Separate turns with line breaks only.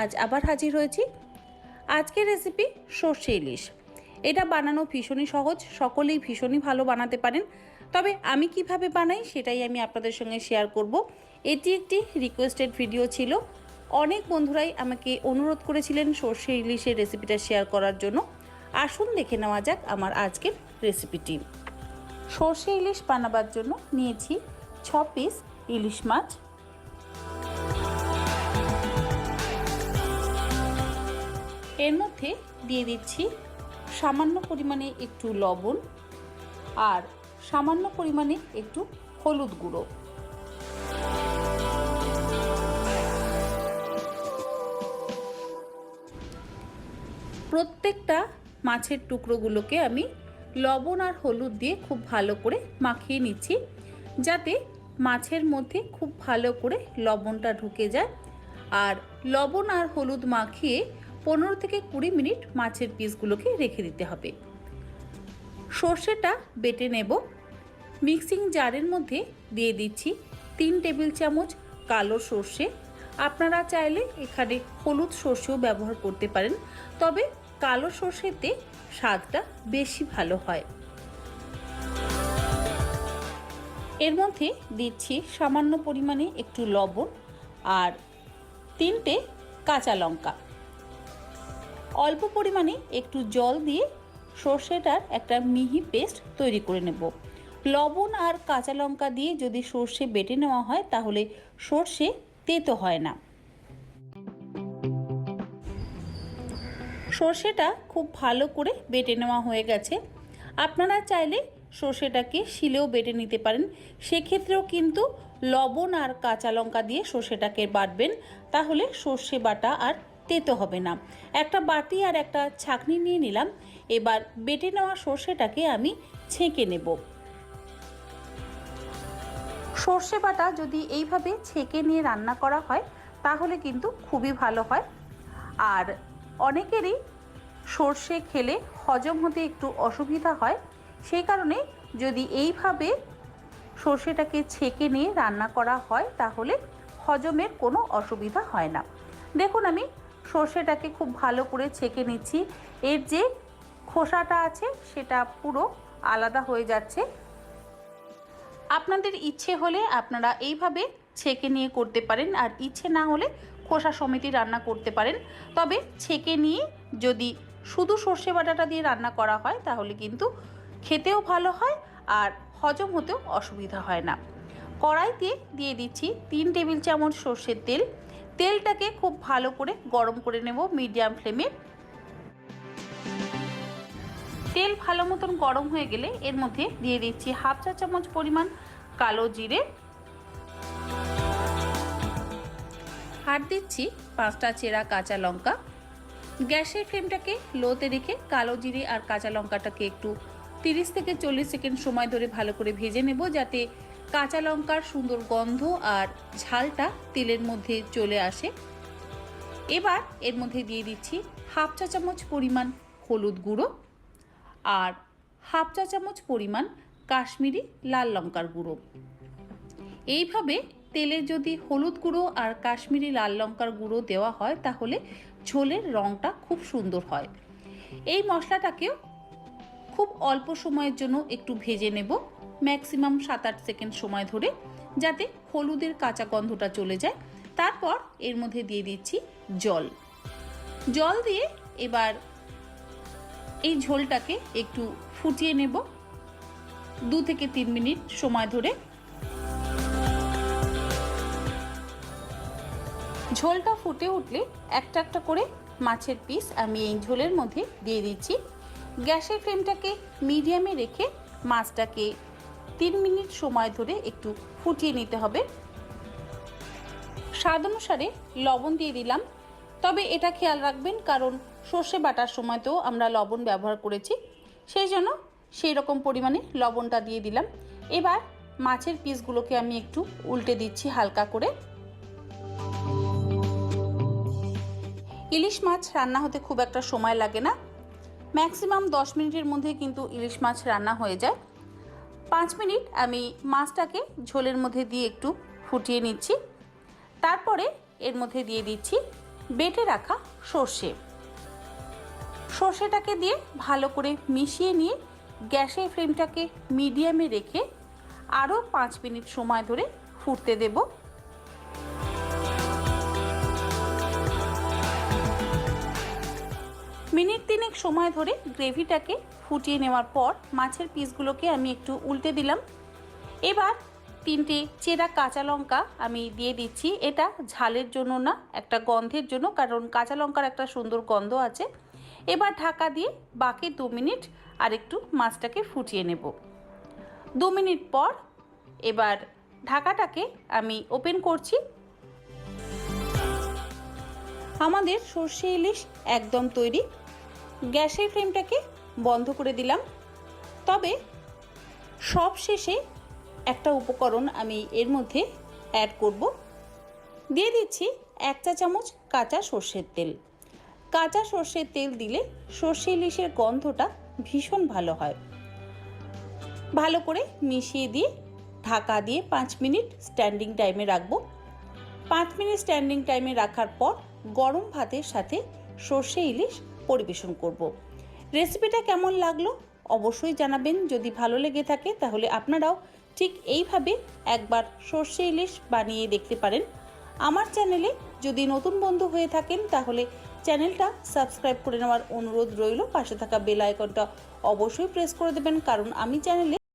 আজ আবার হাজির হয়েছি। আজকের রেসিপি সর্ষে ইলিশ। এটা বানানো ভীষণই সহজ, সকলেই ভীষণই ভালো বানাতে পারেন। তবে আমি কিভাবে বানাই সেটাই আমি আপনাদের সঙ্গে শেয়ার করব। এটি একটি রিকোয়েস্টেড ভিডিও ছিল। অনেক বন্ধুরাই আমাকে অনুরোধ করেছিলেন সর্ষে ইলিশের রেসিপিটা শেয়ার করার জন্য। আসুন দেখে নেওয়া যাক আমার আজকের রেসিপিটি। সর্ষে ইলিশ বানাবার জন্য নিয়েছি 6 পিস ইলিশ মাছ। এর মধ্যে দিয়ে দিচ্ছি সামান্য পরিমাণে একটু লবণ আর সামান্য পরিমাণে একটু হলুদ গুঁড়ো। প্রত্যেকটা মাছের টুকরোগুলোকে আমি লবণ আর হলুদ দিয়ে খুব ভালো করে মাখিয়ে নিচ্ছি, যাতে মাছের মধ্যে খুব ভালো করে লবণটা ঢুকে যায়। আর লবণ আর হলুদ মাখিয়ে 15 থেকে 20 মিনিট মাছের পিসগুলোকে রেখে দিতে হবে। সর্ষেটা বেটে নেব। মিক্সিং জারের মধ্যে দিয়ে দিচ্ছি 3 টেবিল চামচ কালো সর্ষে। আপনারা চাইলে এখানে হলুদ সর্ষেও ব্যবহার করতে পারেন, তবে কালো সর্ষেতে স্বাদটা বেশি ভালো হয়। এর মধ্যে দিচ্ছি সামান্য পরিমাণে একটু লবণ আর 3টে কাঁচা লঙ্কা। অল্প পরিমাণে একটু জল দিয়ে সর্ষেটার একটা মিহি পেস্ট তৈরি করে নেব। লবণ আর কাঁচা লঙ্কা দিয়ে যদি সর্ষে বেটে নেওয়া হয় তাহলে সর্ষে তেতো হয় না। সর্ষেটা খুব ভালো করে বেটে নেওয়া হয়ে গেছে। আপনারা চাইলে সর্ষেটাকে শিলেও বেটে নিতে পারেন, সেক্ষেত্রেও কিন্তু লবণ আর কাঁচা লঙ্কা দিয়ে সর্ষেটাকে বাটবেন, তাহলে সর্ষে বাটা আর তেতো হবে না। একটা বাটি আর একটা ছাঁকনি নিয়ে নিলাম। এবার বেটে নেওয়া সর্ষেটাকে আমি ছেঁকে নেব। সর্ষে বাটা যদি এইভাবে ছেঁকে নিয়ে রান্না করা হয় তাহলে কিন্তু খুবই ভালো হয়। আর অনেকেরই সর্ষে খেলে হজম হতে একটু অসুবিধা হয়, সেই কারণে যদি এইভাবে সর্ষেটাকে ছেঁকে নিয়ে রান্না করা হয় তাহলে হজমের কোনো অসুবিধা হয় না। দেখুন, আমি সর্ষেটাকে খুব ভালো করে ছেঁকে নিচ্ছি। এর যে খোসাটা আছে সেটা পুরো আলাদা হয়ে যাচ্ছে। আপনাদের ইচ্ছে হলে আপনারা এইভাবে ছেঁকে নিয়ে করতে পারেন, আর ইচ্ছে না হলে খোসা সমেত রান্না করতে পারেন। তবে ছেঁকে নিয়ে যদি শুধু সর্ষে বাটাটা দিয়ে রান্না করা হয় তাহলে কিন্তু খেতেও ভালো হয় আর হজম হতেও অসুবিধা হয় না। কড়াইতে দিয়ে দিচ্ছি 3 টেবিল চামচ সর্ষের তেল। তেলটাকে খুব ভালো করে গরম করে নেব মিডিয়াম ফ্লেমে। তেল ভালো মতন গরম হয়ে গেলে এর মধ্যে দিয়ে দিচ্ছি 1/2 চা চামচ পরিমাণ কালো জিরে আর দিচ্ছি 5টা চেরা কাঁচা লঙ্কা। গ্যাসের ফ্লেমটাকে লোতে রেখে কালো জিরে আর কাঁচা লঙ্কাটাকে একটু 30 থেকে 40 সেকেন্ড সময় ধরে ভালো করে ভেজে নেব, যাতে কাঁচা লঙ্কার সুন্দর গন্ধ আর ঝালটা তেলের মধ্যে চলে আসে। এবার এর মধ্যে দিয়ে দিচ্ছি 1/2 চা চামচ পরিমাণ হলুদ গুঁড়ো আর 1/2 চা চামচ পরিমাণ কাশ্মীরি লাল লঙ্কার গুঁড়ো। এইভাবে তেলে যদি হলুদ গুঁড়ো আর কাশ্মীরি লাল লঙ্কার গুঁড়ো দেওয়া হয় তাহলে ঝোলের রঙটা খুব সুন্দর হয়। এই মশলাটাকেও খুব অল্প সময়ের জন্য একটু ভেজে নেব, ম্যাক্সিমাম 7-8 সেকেন্ড সময় ধরে, যাতে হলুদের কাঁচা গন্ধটা চলে যায়। তারপর এর মধ্যে দিয়ে দিচ্ছি জল দিয়ে এবার এই ঝোলটাকে একটু ফুটিয়ে নেব 2 থেকে 3 মিনিট সময় ধরে। ঝোলটা ফুটে উঠলে একটা একটা করে মাছের পিস আমি এই ঝোলের মধ্যে দিয়ে দিচ্ছি। গ্যাসের ফ্লেমটাকে মিডিয়ামে রেখে মাছটাকে 3 মিনিট সময় ধরে একটু ফুটিয়ে নিতে হবে। স্বাদ অনুসারে লবণ দিয়ে দিলাম, তবে এটা খেয়াল রাখবেন কারণ সর্ষে বাটার সময়তেও আমরা লবণ ব্যবহার করেছি, সেই জন্য সেই রকম পরিমাণে লবণটা দিয়ে দিলাম। এবার মাছের পিসগুলোকে আমি একটু উল্টে দিচ্ছি হালকা করে। ইলিশ মাছ রান্না হতে খুব একটা সময় লাগে না, ম্যাক্সিমাম 10 মিনিটের মধ্যে কিন্তু ইলিশ মাছ রান্না হয়ে যায়। 5 মিনিট আমি মাছটাকে ঝোলের মধ্যে দিয়ে একটু ফুটিয়ে নিচ্ছি। তারপরে এর মধ্যে দিয়ে দিচ্ছি বেটে রাখা সর্ষেটাকে দিয়ে ভালো করে মিশিয়ে নিয়ে গ্যাসের ফ্লেমটাকে মিডিয়ামে রেখে আরও 5 মিনিট সময় ধরে ফুটতে দেব। মিনিট 3 সময় ধরে গ্রেভিটাকে ফুটিয়ে নেওয়ার পর মাছের পিসগুলোকে আমি একটু উল্টে দিলাম। এবার 3টে চেরা কাঁচা লঙ্কা আমি দিয়ে দিচ্ছি। এটা ঝালের জন্য না, একটা গন্ধের জন্য, কারণ কাঁচা লঙ্কার একটা সুন্দর গন্ধ আছে। এবার ঢাকা দিয়ে বাকি 2 মিনিট আর একটু মাছটাকে ফুটিয়ে নেব। 2 মিনিট পর এবার ঢাকাটাকে আমি ওপেন করছি। আমাদের সর্ষে ইলিশ একদম তৈরি। গ্যাসের ফ্লেমটাকে বন্ধ করে দিলাম। তবে সব শেষে একটা উপকরণ আমি এর মধ্যে অ্যাড করব। দিয়ে দিচ্ছি 1 চা চামচ কাঁচা সর্ষের তেল। কাঁচা সর্ষের তেল দিলে সর্ষে ইলিশের গন্ধটা ভীষণ ভালো হয়। ভালো করে মিশিয়ে দিয়ে ঢাকা দিয়ে 5 মিনিট স্ট্যান্ডিং টাইমে রাখবো। 5 মিনিট স্ট্যান্ডিং টাইমে রাখার পর গরম ভাতের সাথে সর্ষে ইলিশ পরিবেশন করব। রেসিপিটা কেমন লাগলো অবশ্যই জানাবেন। যদি ভালো লেগে থাকে তাহলে আপনারাও ঠিক এইভাবে একবার সর্ষে ইলিশ বানিয়ে দেখতে পারেন। আমার চ্যানেলে যদি নতুন বন্ধু হয়ে থাকেন তাহলে চ্যানেলটা সাবস্ক্রাইব করে নেওয়ার অনুরোধ রইল। পাশে থাকা বেল আইকনটা অবশ্যই প্রেস করে দেবেন, কারণ আমি চ্যানেলে